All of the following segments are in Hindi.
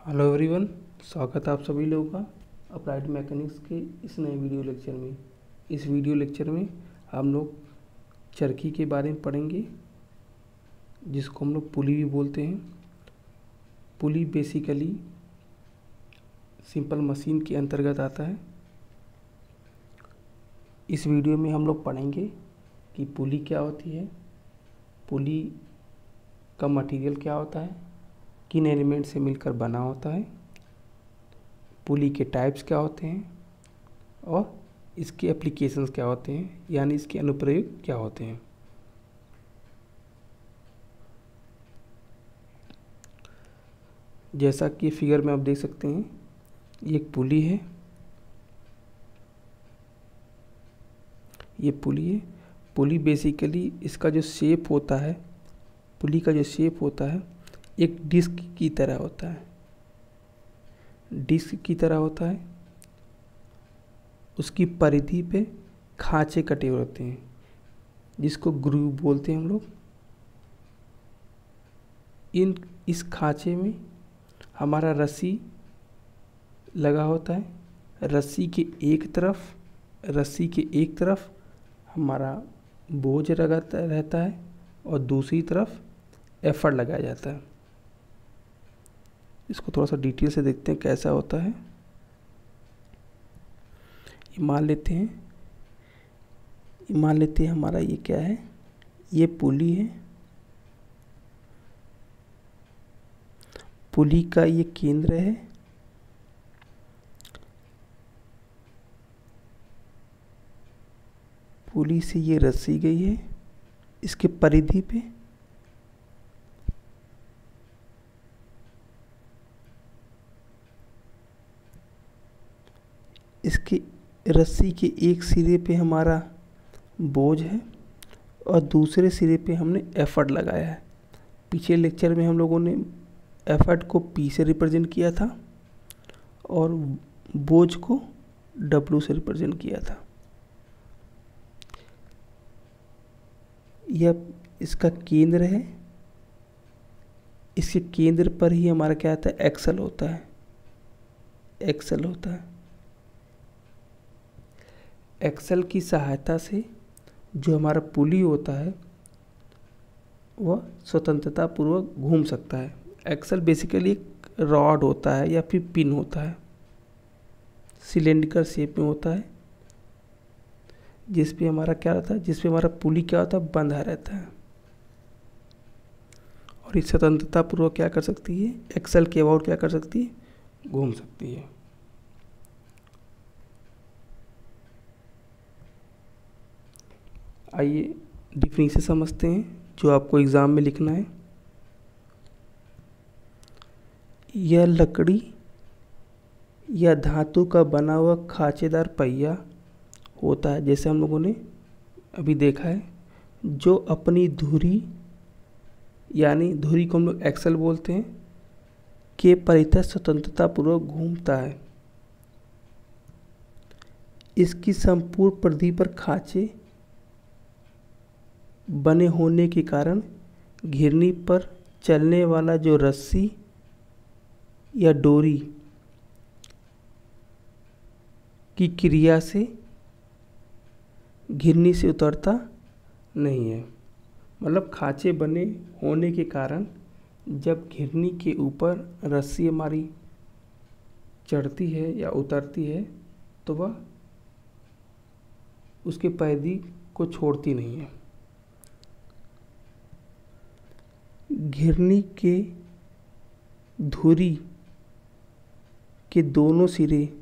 हेलो एवरीवन, स्वागत है आप सभी लोगों का अप्लाइड मैकेनिक्स के इस नए वीडियो लेक्चर में। इस वीडियो लेक्चर में हम लोग चरखी के बारे में पढ़ेंगे, जिसको हम लोग पुली भी बोलते हैं। पुली बेसिकली सिंपल मशीन के अंतर्गत आता है। इस वीडियो में हम लोग पढ़ेंगे कि पुली क्या होती है, पुली का मटेरियल क्या होता है, किन एलिमेंट से मिलकर बना होता है, पुली के टाइप्स क्या होते हैं और इसके एप्लीकेशंस क्या होते हैं, यानी इसके अनुप्रयोग क्या होते हैं। जैसा कि फिगर में आप देख सकते हैं, ये एक पुली है। ये पुली है। पुली बेसिकली इसका जो शेप होता है, पुली का जो शेप होता है एक डिस्क की तरह होता है। डिस्क की तरह होता है। उसकी परिधि पे खांचे कटे होते हैं, जिसको ग्रूव बोलते हैं हम लोग। इस खांचे में हमारा रस्सी लगा होता है। रस्सी के एक तरफ हमारा बोझ लगाता रहता है और दूसरी तरफ एफर्ट लगाया जाता है। इसको थोड़ा सा डिटेल से देखते हैं कैसा होता है। मान लेते हैं हमारा ये क्या है, ये पुली है। पुली का ये केंद्र है। पुली से ये रस्सी गई है इसके परिधि पे। इसके रस्सी के एक सिरे पे हमारा बोझ है और दूसरे सिरे पे हमने एफर्ट लगाया है। पिछले लेक्चर में हम लोगों ने एफर्ट को पी से रिप्रेजेंट किया था और बोझ को डब्ल्यू से रिप्रेजेंट किया था। यह इसका केंद्र है। इसके केंद्र पर ही हमारा क्या आता है, एक्सल होता है। एक्सल की सहायता से जो हमारा पुली होता है वह स्वतंत्रता पूर्वक घूम सकता है। एक्सल बेसिकली एक रॉड होता है या फिर पिन होता है, सिलेंड्रिकल शेप में होता है, जिस पे हमारा क्या रहता है, जिस पे हमारा पुली क्या होता है, बंधा रहता है। और इस स्वतंत्रता पूर्वक क्या कर सकती है, एक्सल के अबाउट क्या कर सकती है, घूम सकती है। आइए डिफिनीशन समझते हैं जो आपको एग्जाम में लिखना है। यह लकड़ी या धातु का बना हुआ खांचेदार पहिया होता है, जैसे हम लोगों ने अभी देखा है, जो अपनी धुरी, यानी धुरी को हम लोग एक्सल बोलते हैं, के परितः स्वतंत्रता पूर्वक घूमता है। इसकी संपूर्ण परिधि पर खांचे बने होने के कारण घिरनी पर चलने वाला जो रस्सी या डोरी की क्रिया से घिरनी से उतरता नहीं है। मतलब खांचे बने होने के कारण जब घिरनी के ऊपर रस्सी हमारी चढ़ती है या उतरती है तो वह उसके परिधि को छोड़ती नहीं है। घिरनी के धुरी के दोनों सिरे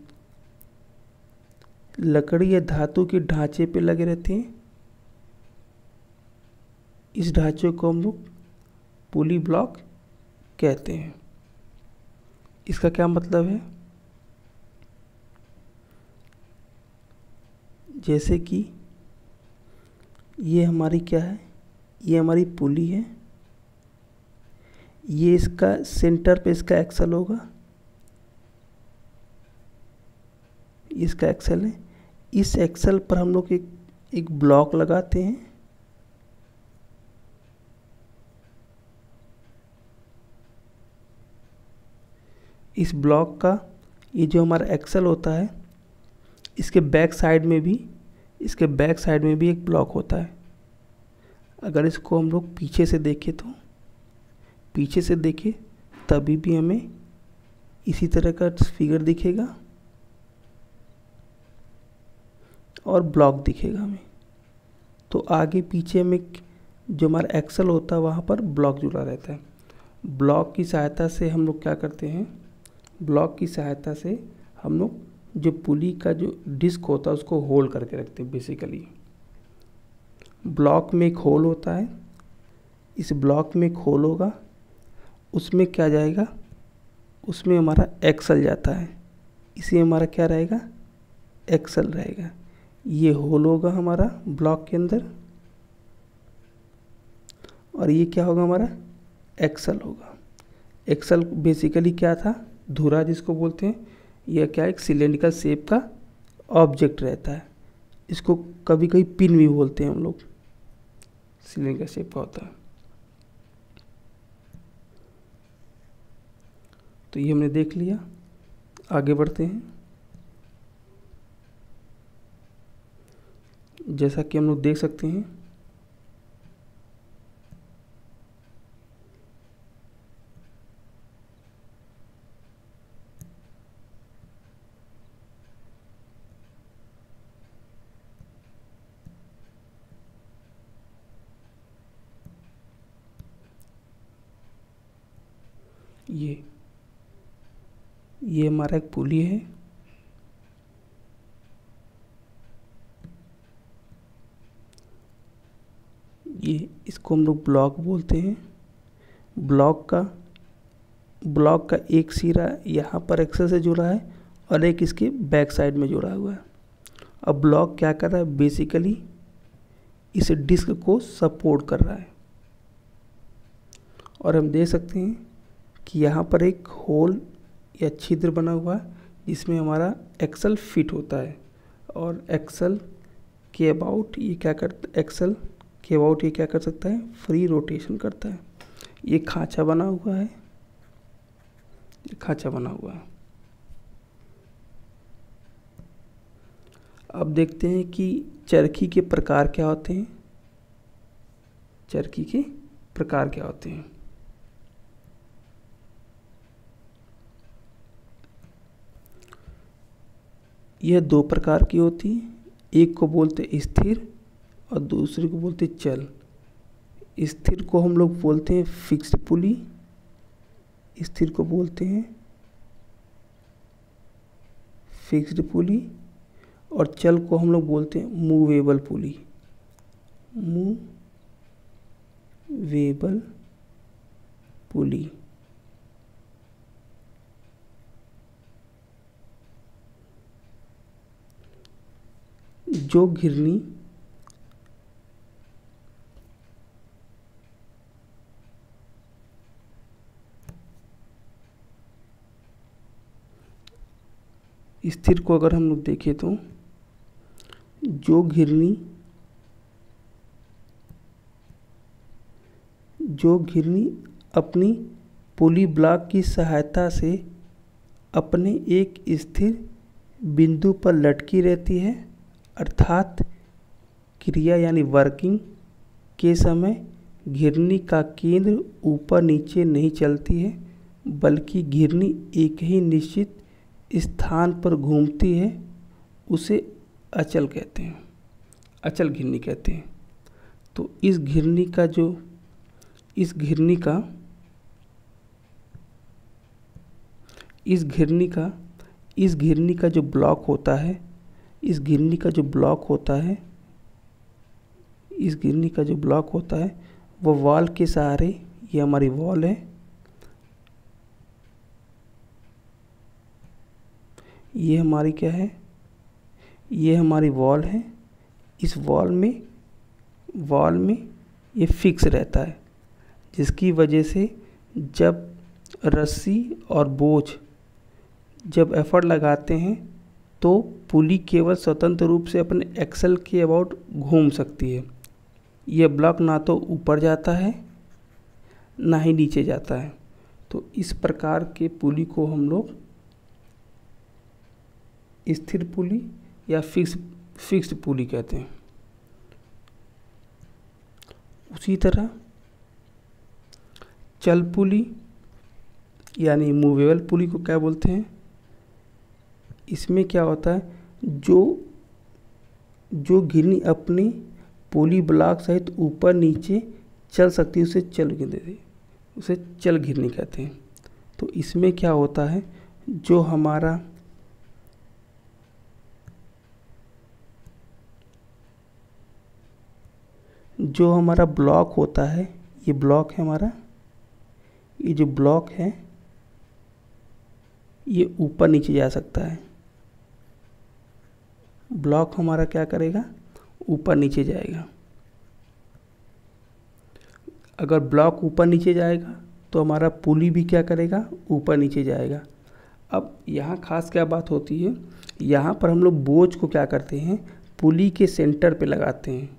लकड़ी या धातु के ढांचे पे लगे रहते हैं। इस ढांचे को हम लोग पुली ब्लॉक कहते हैं। इसका क्या मतलब है, जैसे कि ये हमारी क्या है, ये हमारी पुली है। ये इसका सेंटर पे इसका एक्सल होगा, इसका एक्सल है। इस एक्सल पर हम लोग एक ब्लॉक लगाते हैं। इस ब्लॉक का ये जो हमारा एक्सल होता है, इसके बैक साइड में भी एक ब्लॉक होता है। अगर इसको हम लोग पीछे से देखें तभी भी हमें इसी तरह का फिगर दिखेगा और ब्लॉक दिखेगा हमें। तो आगे पीछे में जो हमारा एक्सल होता है वहाँ पर ब्लॉक जुड़ा रहता है। ब्लॉक की सहायता से हम लोग क्या करते हैं, ब्लॉक की सहायता से हम लोग जो पुली का जो डिस्क होता है उसको होल्ड करके रखते हैं। बेसिकली ब्लॉक में एक होल होता है, इस ब्लॉक में एक होल होगा, उसमें क्या जाएगा, उसमें हमारा एक्सल जाता है, इसी हमारा क्या रहेगा, एक्सल रहेगा। ये होल होगा हमारा ब्लॉक के अंदर और ये क्या होगा, हमारा एक्सल होगा। एक्सल बेसिकली क्या था, धुरा जिसको बोलते हैं। यह क्या, एक सिलेंड्रिकल शेप का ऑब्जेक्ट रहता है। इसको कभी कभी पिन भी बोलते हैं हम लोग, सिलेंड्रिकल शेप का होता है। तो ये हमने देख लिया, आगे बढ़ते हैं। जैसा कि हम लोग देख सकते हैं ये हमारा एक पुली है। ये इसको हम लोग ब्लॉक बोलते हैं। ब्लॉक का एक सिरा यहाँ पर एक्सल से जुड़ा है और एक इसके बैक साइड में जुड़ा हुआ है। अब ब्लॉक क्या कर रहा है, बेसिकली इस डिस्क को सपोर्ट कर रहा है। और हम देख सकते हैं कि यहाँ पर एक होल या छिद्र बना हुआ है जिसमें हमारा एक्सल फिट होता है। और एक्सल के अबाउट ये क्या कर सकता है, फ्री रोटेशन करता है। ये खांचा बना हुआ है, अब देखते हैं कि चरखी के प्रकार क्या होते हैं। यह दो प्रकार की होती है, एक को बोलते स्थिर और दूसरे को बोलते चल। स्थिर को हम लोग बोलते हैं फिक्स्ड पुली, और चल को हम लोग बोलते हैं मूवेबल पुली। जो घिरनी स्थिर को अगर हम लोग देखें तो जो घिरनी अपनी पुली ब्लॉक की सहायता से अपने एक स्थिर बिंदु पर लटकी रहती है, अर्थात क्रिया यानी वर्किंग के समय घिरनी का केंद्र ऊपर नीचे नहीं चलती है, बल्कि घिरनी एक ही निश्चित स्थान पर घूमती है, उसे अचल घिरनी कहते हैं। तो इस घिरनी का जो ब्लॉक होता है वो वॉल के सहारे, ये हमारी वॉल है, ये हमारी क्या है, ये हमारी वॉल है। इस वॉल में ये फिक्स रहता है, जिसकी वजह से जब रस्सी और बोझ जब एफर्ट लगाते हैं तो पुली केवल स्वतंत्र रूप से अपने एक्सल के अबाउट घूम सकती है। यह ब्लॉक ना तो ऊपर जाता है ना ही नीचे जाता है। तो इस प्रकार के पुली को हम लोग स्थिर पुली या फिक्स्ड पुली कहते हैं। उसी तरह चल पुली यानी मूवेबल पुली को क्या बोलते हैं? इसमें क्या होता है, जो घिरनी अपनी पुली ब्लॉक सहित ऊपर नीचे चल सकती है उसे चल घिरनी कहते हैं। तो इसमें क्या होता है, जो हमारा ब्लॉक होता है, ये ब्लॉक है हमारा, ये जो ब्लॉक है ये ऊपर नीचे जा सकता है। ब्लॉक हमारा क्या करेगा, ऊपर नीचे जाएगा। अगर ब्लॉक ऊपर नीचे जाएगा तो हमारा पुली भी क्या करेगा, ऊपर नीचे जाएगा। अब यहाँ खास क्या बात होती है, यहाँ पर हम लोग बोझ को क्या करते हैं, पुली के सेंटर पे लगाते हैं।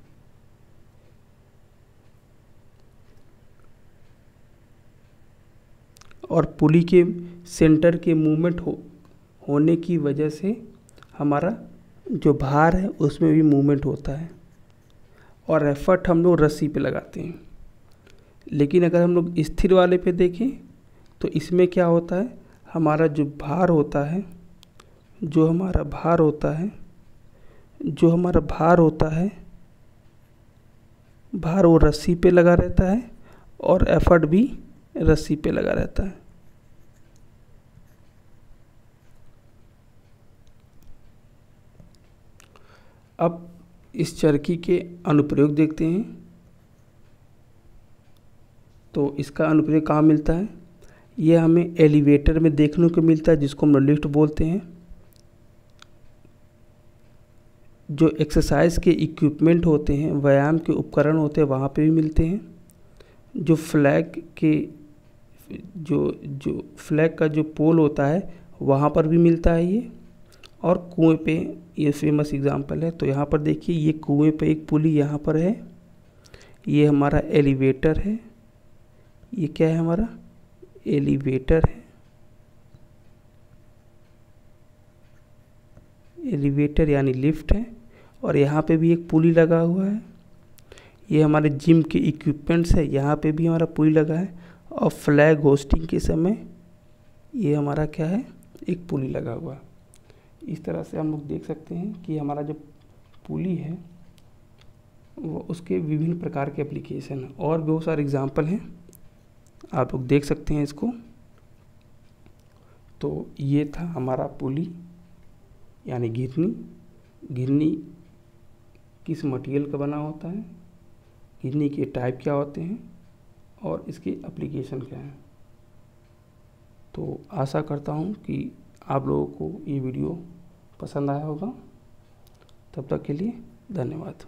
और पुली के सेंटर के मूवमेंट होने की वजह से हमारा जो भार है उसमें भी मूवमेंट होता है। और एफर्ट हम लोग रस्सी पे लगाते हैं। लेकिन अगर हम लोग स्थिर वाले पे देखें तो इसमें क्या होता है, हमारा जो भार होता है भार वो रस्सी पे लगा रहता है और एफर्ट भी रस्सी पे लगा रहता है। अब इस चरखी के अनुप्रयोग देखते हैं। तो इसका अनुप्रयोग कहाँ मिलता है, ये हमें एलिवेटर में देखने को मिलता है, जिसको हम लिफ्ट बोलते हैं। जो एक्सरसाइज के इक्विपमेंट होते हैं, व्यायाम के उपकरण होते हैं, वहाँ पे भी मिलते हैं। जो फ्लैग का जो पोल होता है वहाँ पर भी मिलता है ये। और कुएं पे ये फेमस एग्जांपल है। तो यहाँ पर देखिए, ये कुएं पे एक पुली यहाँ पर है, ये हमारा एलिवेटर है। ये क्या है, हमारा एलिवेटर है। एलिवेटर यानी लिफ्ट है। और यहाँ पे भी एक पुली लगा हुआ है। ये हमारे जिम के इक्विपमेंट्स है, यहाँ पे भी हमारा पुली लगा है। और फ्लैग होस्टिंग के समय ये हमारा क्या है, एक पुली लगा हुआ है। इस तरह से हम लोग देख सकते हैं कि हमारा जो पुली है वो उसके विभिन्न प्रकार के एप्लीकेशन हैं। और बहुत सारे एग्जाम्पल हैं, आप लोग देख सकते हैं इसको। तो ये था हमारा पुली यानी घिरनी किस मटेरियल का बना होता है, घिरनी के टाइप क्या होते हैं और इसके एप्लीकेशन क्या हैं। तो आशा करता हूँ कि आप लोगों को ये वीडियो पसंद आया होगा। तब तक के लिए धन्यवाद।